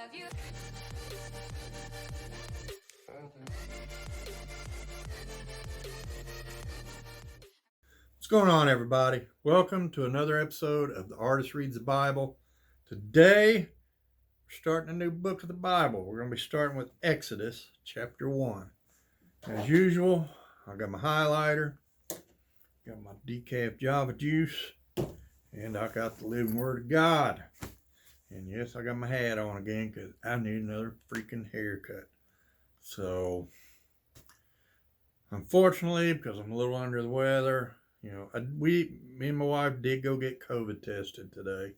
Have you? What's going on, everybody? Welcome to another episode of The Artist Reads the Bible. Today, we're starting a new book of the Bible. We're going to be starting with Exodus chapter 1. As usual, I got my highlighter, got my decaf Java juice, and I got the living Word of God. And yes, I got my hat on again because I need another freaking haircut. So, unfortunately, because I'm a little under the weather, me and my wife did go get COVID tested today.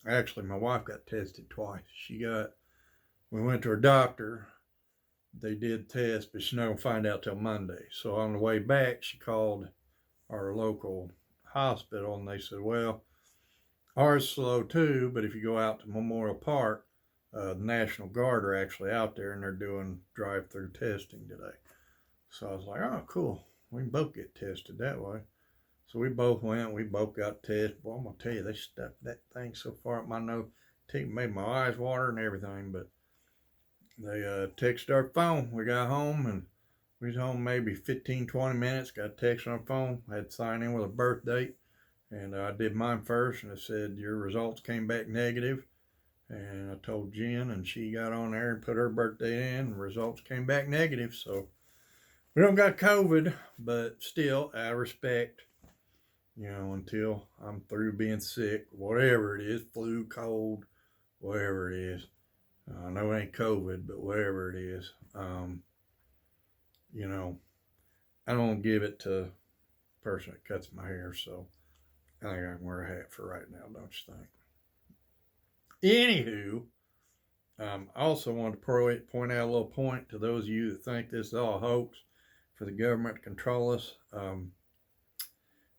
Actually, my wife got tested twice. We went to her doctor. They did test, but she's not going to find out till Monday. So on the way back, she called our local hospital, and they said, well, ours is slow too, but if you go out to Memorial Park, the National Guard are actually out there, and they're doing drive-through testing today. So I was like, oh, cool. We can both get tested that way. So we both went. We both got tested. Well, I'm going to tell you, they stuffed that thing so far up my nose. It made my eyes water and everything. But they texted our phone. We got home, and we was home maybe 15, 20 minutes. Got a text on our phone. I had to sign in with a birth date. And I did mine first, and it said, your results came back negative. And I told Jen, and she got on there and put her birthday in, and the results came back negative. So we don't got COVID, but still, out of respect, until I'm through being sick, whatever it is, flu, cold, whatever it is. I know it ain't COVID, but whatever it is, I don't give it to the person that cuts my hair, so I think I can wear a hat for right now, don't you think? Anywho, I also want to point out a little point to those of you that think this is all a hoax for the government to control us.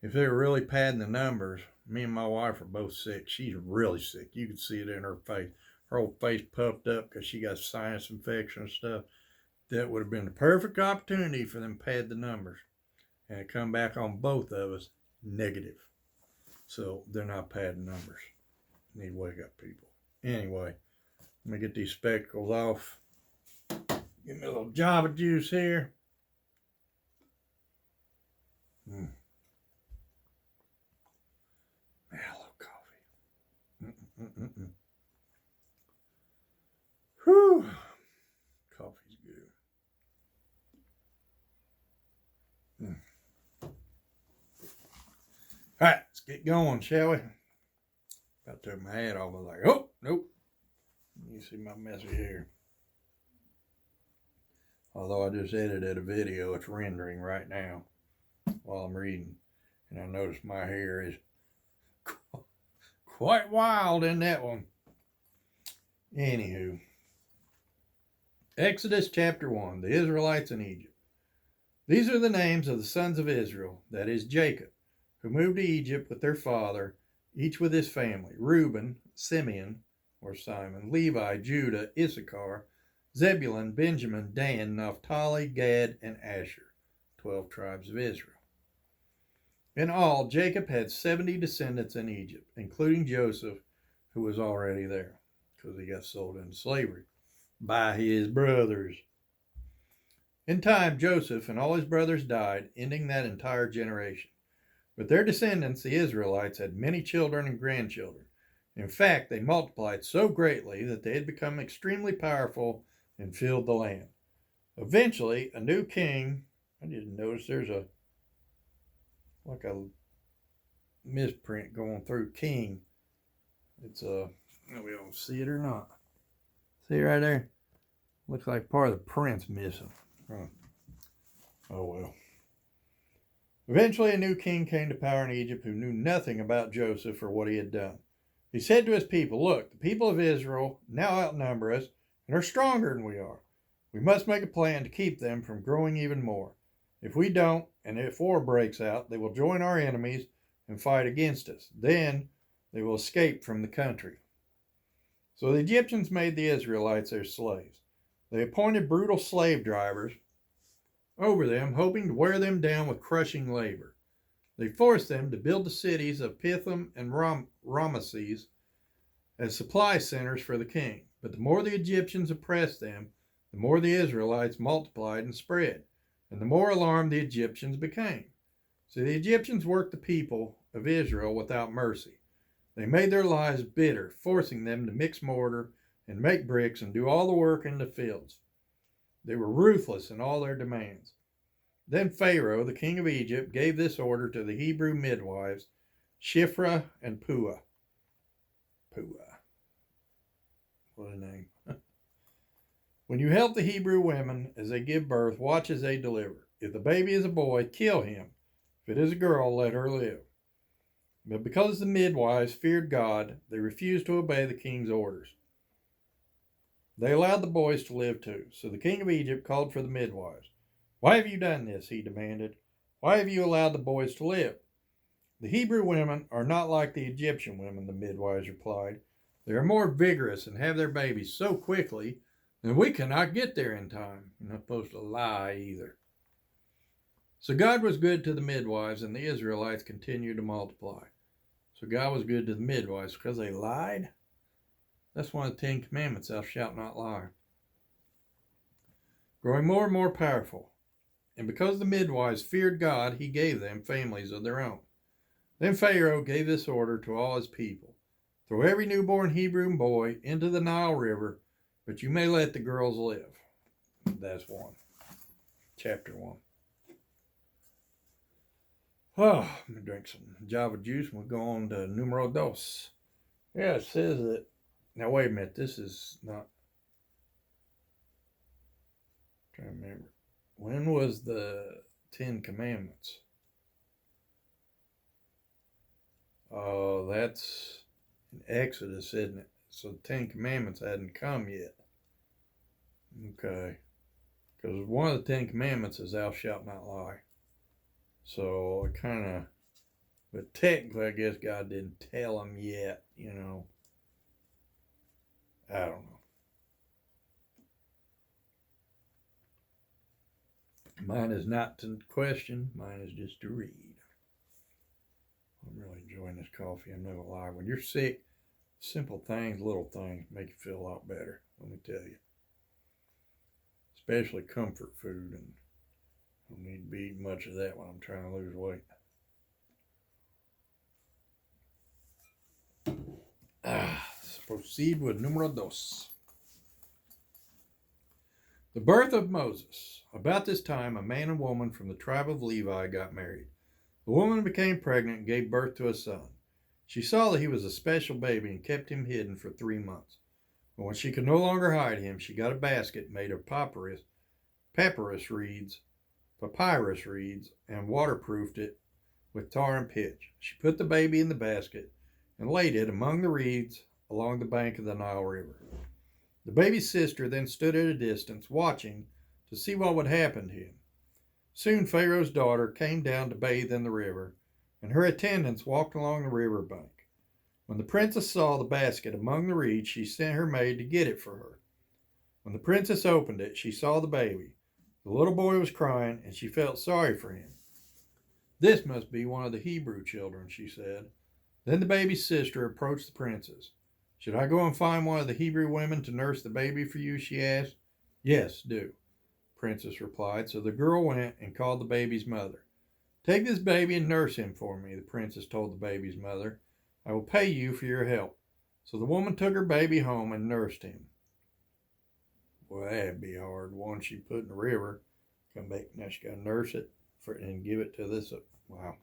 If they were really padding the numbers, me and my wife are both sick. She's really sick. You can see it in her face. Her whole face puffed up because she got sinus infection and stuff. That would have been the perfect opportunity for them to pad the numbers. And it come back on both of us negative. So they're not padding numbers. Need to wake up, people. Anyway, let me get these spectacles off. Give me a little Java juice here. Hello, coffee. Whew. Coffee's good. All right, let's get going, shall we? About to take my hat off. I was like, oh, nope. You see my messy hair. Although I just edited a video, it's rendering right now while I'm reading. And I noticed my hair is quite wild in that one. Anywho, Exodus chapter 1, the Israelites in Egypt. These are the names of the sons of Israel, that is Jacob, who moved to Egypt with their father, each with his family: Reuben, Simeon, or Simon, Levi, Judah, Issachar, Zebulun, Benjamin, Dan, Naphtali, Gad, and Asher, 12 tribes of Israel. In all, Jacob had 70 descendants in Egypt, including Joseph, who was already there, because he got sold into slavery by his brothers. In time, Joseph and all his brothers died, ending that entire generation. With their descendants, the Israelites had many children and grandchildren. In fact, they multiplied so greatly that they had become extremely powerful and filled the land. Eventually, a new king, I didn't notice there's a misprint going through king. It's we don't see it or not. See right there? Looks like part of the print's missing. Oh well. Eventually, a new king came to power in Egypt who knew nothing about Joseph or what he had done. He said to his people, look, the people of Israel now outnumber us and are stronger than we are. We must make a plan to keep them from growing even more. If we don't, and if war breaks out, they will join our enemies and fight against us. Then they will escape from the country. So the Egyptians made the Israelites their slaves. They appointed brutal slave drivers over them, hoping to wear them down with crushing labor. They forced them to build the cities of Pithom and Ramesses as supply centers for the king. But the more the Egyptians oppressed them, the more the Israelites multiplied and spread, and the more alarmed the Egyptians became. So the Egyptians worked the people of Israel without mercy. They made their lives bitter, forcing them to mix mortar and make bricks and do all the work in the fields. They were ruthless in all their demands. Then Pharaoh, the king of Egypt, gave this order to the Hebrew midwives, Shiphrah and Puah. What a name. When you help the Hebrew women as they give birth, watch as they deliver. If the baby is a boy, kill him. If it is a girl, let her live. But because the midwives feared God, they refused to obey the king's orders. They allowed the boys to live too. So the king of Egypt called for the midwives. Why have you done this? He demanded. Why have you allowed the boys to live? The Hebrew women are not like the Egyptian women, the midwives replied. They are more vigorous and have their babies so quickly that we cannot get there in time. You're not supposed to lie either. So God was good to the midwives, and the Israelites continued to multiply. So God was good to the midwives because they lied? That's one of the 10 Commandments, thou shalt not lie. Growing more and more powerful. And because the midwives feared God, he gave them families of their own. Then Pharaoh gave this order to all his people. Throw every newborn Hebrew boy into the Nile River, but you may let the girls live. That's chapter 1. Oh, I'm going to drink some Java juice and we'll go on to numero dos. Yeah, it says that. Now, wait a minute. This is not. I'm trying to remember. When was the 10 Commandments? Oh, that's in Exodus, isn't it? So the 10 Commandments hadn't come yet. Okay. Because one of the 10 Commandments is thou shalt not lie. So it kind of, but technically I guess God didn't tell them yet, you know. I don't know. Mine is not to question, mine is just to read. I'm really enjoying this coffee, I'm not gonna lie. When you're sick, simple things, little things make you feel a lot better, let me tell you. Especially comfort food, and I don't need to be eating much of that when I'm trying to lose weight. Let's proceed with numero dos. The birth of Moses. About this time, a man and woman from the tribe of Levi got married. The woman became pregnant and gave birth to a son. She saw that he was a special baby and kept him hidden for 3 months. But when she could no longer hide him, she got a basket made of papyrus reeds, and waterproofed it with tar and pitch. She put the baby in the basket and laid it among the reeds along the bank of the Nile River. The baby's sister then stood at a distance, watching to see what would happen to him. Soon Pharaoh's daughter came down to bathe in the river, and her attendants walked along the river bank. When the princess saw the basket among the reeds, she sent her maid to get it for her. When the princess opened it, she saw the baby. The little boy was crying, and she felt sorry for him. This must be one of the Hebrew children, she said. Then the baby's sister approached the princess. Should I go and find one of the Hebrew women to nurse the baby for you? She asked. Yes, do, the princess replied. So the girl went and called the baby's mother. Take this baby and nurse him for me, the princess told the baby's mother. I will pay you for your help. So the woman took her baby home and nursed him. Well, that'd be hard. One she put in the river, come back, now she got to nurse it and give it to this. Wow.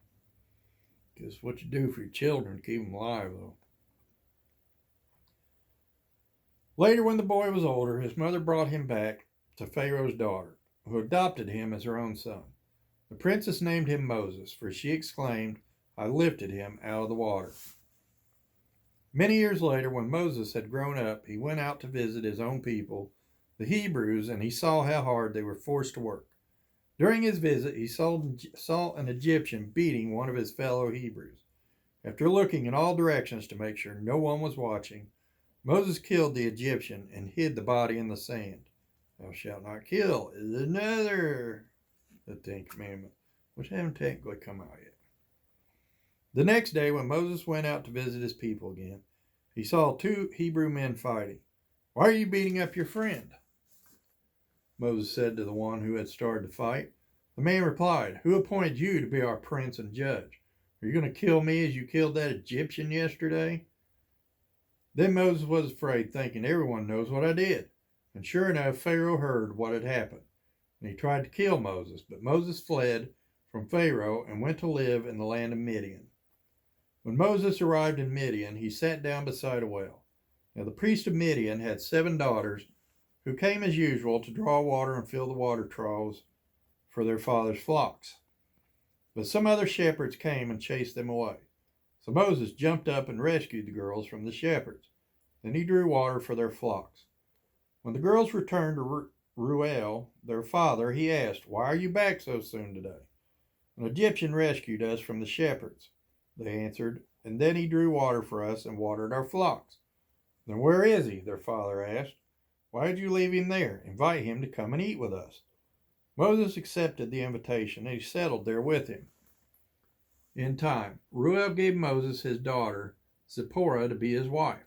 Because what you do for your children, keep them alive, though. Later, when the boy was older, his mother brought him back to Pharaoh's daughter, who adopted him as her own son. The princess named him Moses, for she exclaimed, I lifted him out of the water. Many years later, when Moses had grown up, he went out to visit his own people, the Hebrews, and he saw how hard they were forced to work. During his visit, he saw an Egyptian beating one of his fellow Hebrews. After looking in all directions to make sure no one was watching, Moses killed the Egyptian and hid the body in the sand. Thou shalt not kill is another, the 10th commandment, which haven't technically come out yet. The next day, when Moses went out to visit his people again, he saw two Hebrew men fighting. "Why are you beating up your friend?" Moses said to the one who had started the fight. The man replied, "Who appointed you to be our prince and judge? Are you going to kill me as you killed that Egyptian yesterday?" Then Moses was afraid, thinking, "Everyone knows what I did." And sure enough, Pharaoh heard what had happened, and he tried to kill Moses. But Moses fled from Pharaoh and went to live in the land of Midian. When Moses arrived in Midian, he sat down beside a well. Now the priest of Midian had 7 daughters who came as usual to draw water and fill the water troughs for their father's flocks. But some other shepherds came and chased them away. So Moses jumped up and rescued the girls from the shepherds. Then he drew water for their flocks. When the girls returned to Reuel, their father, he asked, "Why are you back so soon today?" "An Egyptian rescued us from the shepherds," they answered, "and then he drew water for us and watered our flocks." "Then where is he?" their father asked. "Why did you leave him there? Invite him to come and eat with us." Moses accepted the invitation, and he settled there with him. In time, Reuel gave Moses his daughter Zipporah to be his wife.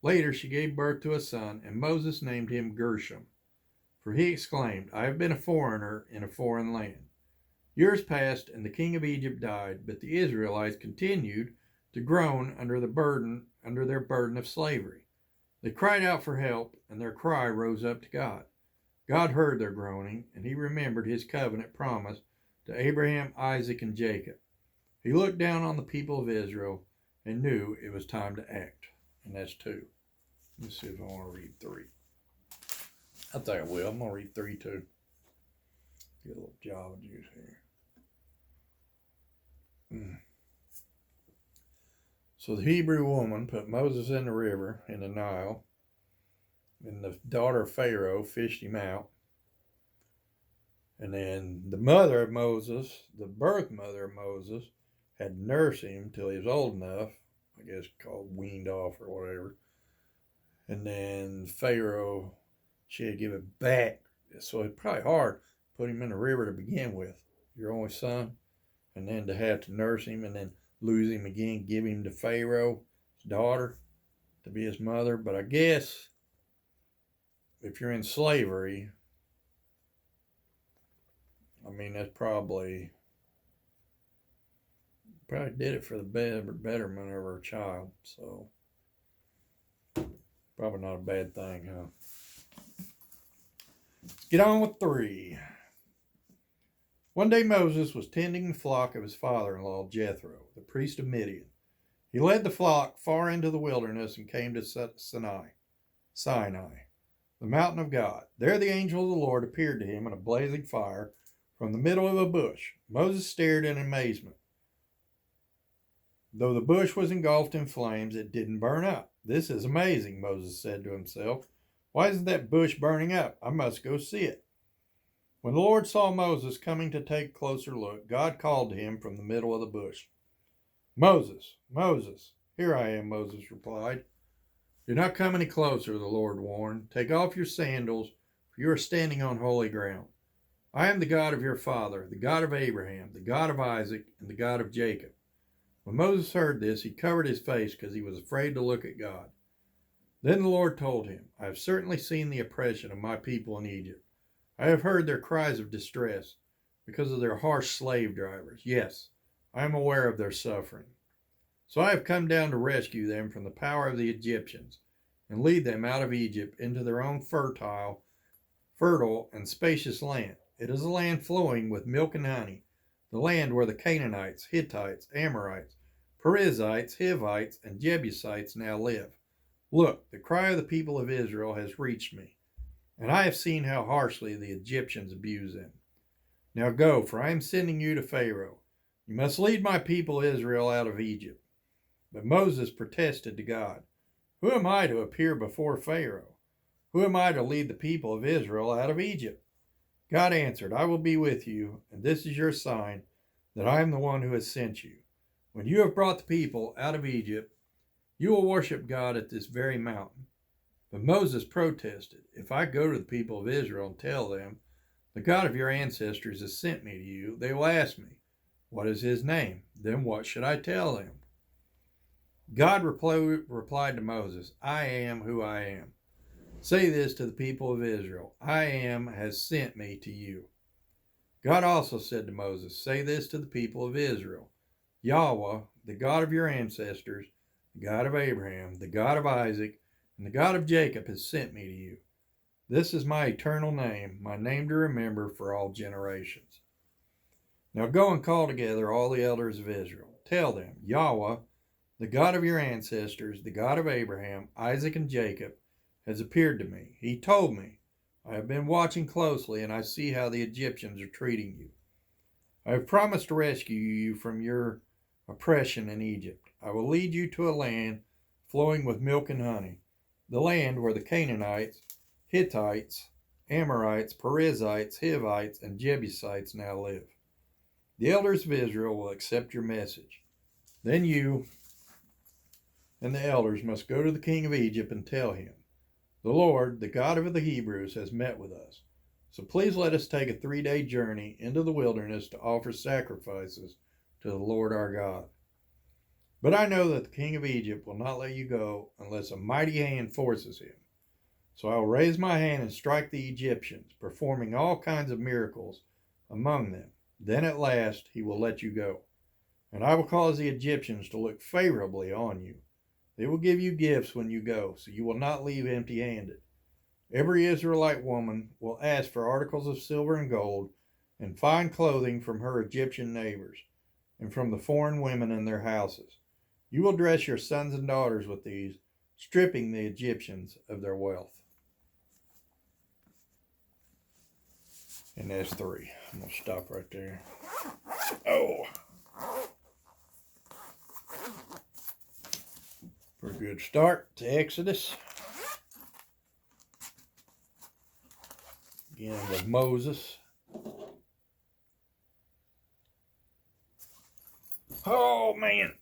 Later she gave birth to a son, and Moses named him Gershom, for he exclaimed, "I have been a foreigner in a foreign land." Years passed, and the king of Egypt died, but the Israelites continued to groan under their burden of slavery. They cried out for help, and their cry rose up to God. God heard their groaning, and he remembered his covenant promise to Abraham, Isaac, and Jacob. He looked down on the people of Israel and knew it was time to act. And that's 2. Let's see if I want to read 3. I think I will. I'm going to read 3 too. Get a little Java juice here. So the Hebrew woman put Moses in the river, in the Nile, and the daughter of Pharaoh fished him out. And then the mother of Moses, the birth mother of Moses, had to nurse him till he was old enough, I guess called weaned off or whatever. And then Pharaoh, she had to give it back. So it's probably hard to put him in the river to begin with, your only son, and then to have to nurse him and then lose him again, give him to Pharaoh's daughter to be his mother. But I guess if you're in slavery, I mean, that's probably did it for the betterment of her child. So probably not a bad thing, huh? Let's get on with 3. One day Moses was tending the flock of his father-in-law Jethro, the priest of Midian. He led the flock far into the wilderness and came to Sinai, the mountain of God. There the angel of the Lord appeared to him in a blazing fire from the middle of a bush. Moses stared in amazement. Though the bush was engulfed in flames, it didn't burn up. "This is amazing," Moses said to himself. "Why isn't that bush burning up? I must go see it." When the Lord saw Moses coming to take a closer look, God called to him from the middle of the bush. "Moses, Moses." "Here I am," Moses replied. "Do not come any closer," the Lord warned. "Take off your sandals, for you are standing on holy ground. I am the God of your father, the God of Abraham, the God of Isaac, and the God of Jacob." When Moses heard this, he covered his face because he was afraid to look at God. Then the Lord told him, "I have certainly seen the oppression of my people in Egypt. I have heard their cries of distress because of their harsh slave drivers. Yes, I am aware of their suffering. So I have come down to rescue them from the power of the Egyptians and lead them out of Egypt into their own fertile and spacious land. It is a land flowing with milk and honey, the land where the Canaanites, Hittites, Amorites, Perizzites, Hivites, and Jebusites now live. Look, the cry of the people of Israel has reached me, and I have seen how harshly the Egyptians abuse them. Now go, for I am sending you to Pharaoh. You must lead my people Israel out of Egypt." But Moses protested to God, "Who am I to appear before Pharaoh? Who am I to lead the people of Israel out of Egypt?" God answered, "I will be with you, and this is your sign that I am the one who has sent you. When you have brought the people out of Egypt, you will worship God at this very mountain." But Moses protested, "If I go to the people of Israel and tell them, 'The God of your ancestors has sent me to you,' they will ask me, 'What is his name?' Then what should I tell them?" God replied to Moses, I am who I am. Say this to the people of Israel, I am has sent me to you. God also said to Moses, say this to the people of Israel, Yahweh, the God of your ancestors, the God of Abraham, the God of Isaac, and the God of Jacob has sent me to you. This is my eternal name, my name to remember for all generations. Now go and call together all the elders of Israel. Tell them, Yahweh, the God of your ancestors, the God of Abraham, Isaac, and Jacob, has appeared to me. He told me, I have been watching closely, and I see how the Egyptians are treating you. I have promised to rescue you from your oppression in Egypt. I will lead you to a land flowing with milk and honey, the land where the Canaanites, Hittites, Amorites, Perizzites, Hivites, and Jebusites now live. The elders of Israel will accept your message. Then you and the elders must go to the king of Egypt and tell him, the Lord, the God of the Hebrews, has met with us. So please let us take a 3-day journey into the wilderness to offer sacrifices to the Lord our God. But I know that the king of Egypt will not let you go unless a mighty hand forces him. So I will raise my hand and strike the Egyptians, performing all kinds of miracles among them. Then at last he will let you go. And I will cause the Egyptians to look favorably on you. They will give you gifts when you go, so you will not leave empty-handed. Every Israelite woman will ask for articles of silver and gold and fine clothing from her Egyptian neighbors and from the foreign women in their houses. You will dress your sons and daughters with these, stripping the Egyptians of their wealth. And that's 3. I'm going to stop right there. Oh! Pretty good start to Exodus. Again with Moses. Oh, man.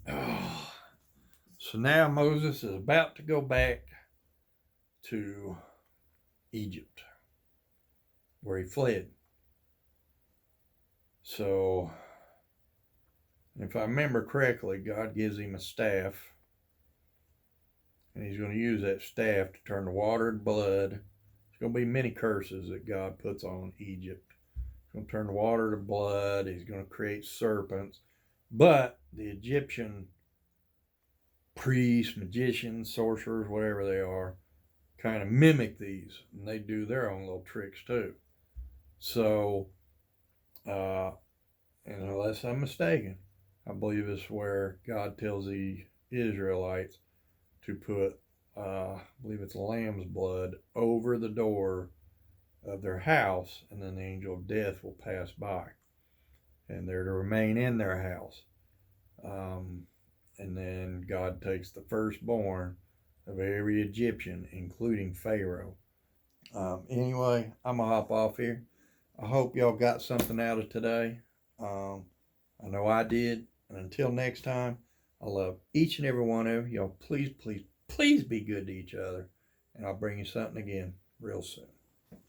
Oh. So now Moses is about to go back to Egypt, where he fled. So, if I remember correctly, God gives him a staff, and he's going to use that staff to turn the water to blood. There's going to be many curses that God puts on Egypt. He's going to turn the water to blood. He's going to create serpents. But the Egyptian priests, magicians, sorcerers, whatever they are, kind of mimic these, and they do their own little tricks too. So, and unless I'm mistaken, I believe it's where God tells the Israelites to put, I believe it's lamb's blood over the door of their house, and then the angel of death will pass by, and they're to remain in their house. And then God takes the firstborn of every Egyptian, including Pharaoh. Anyway, I'm going to hop off here. I hope y'all got something out of today. I know I did. And until next time, I love each and every one of you. Y'all please, please, please be good to each other. And I'll bring you something again real soon.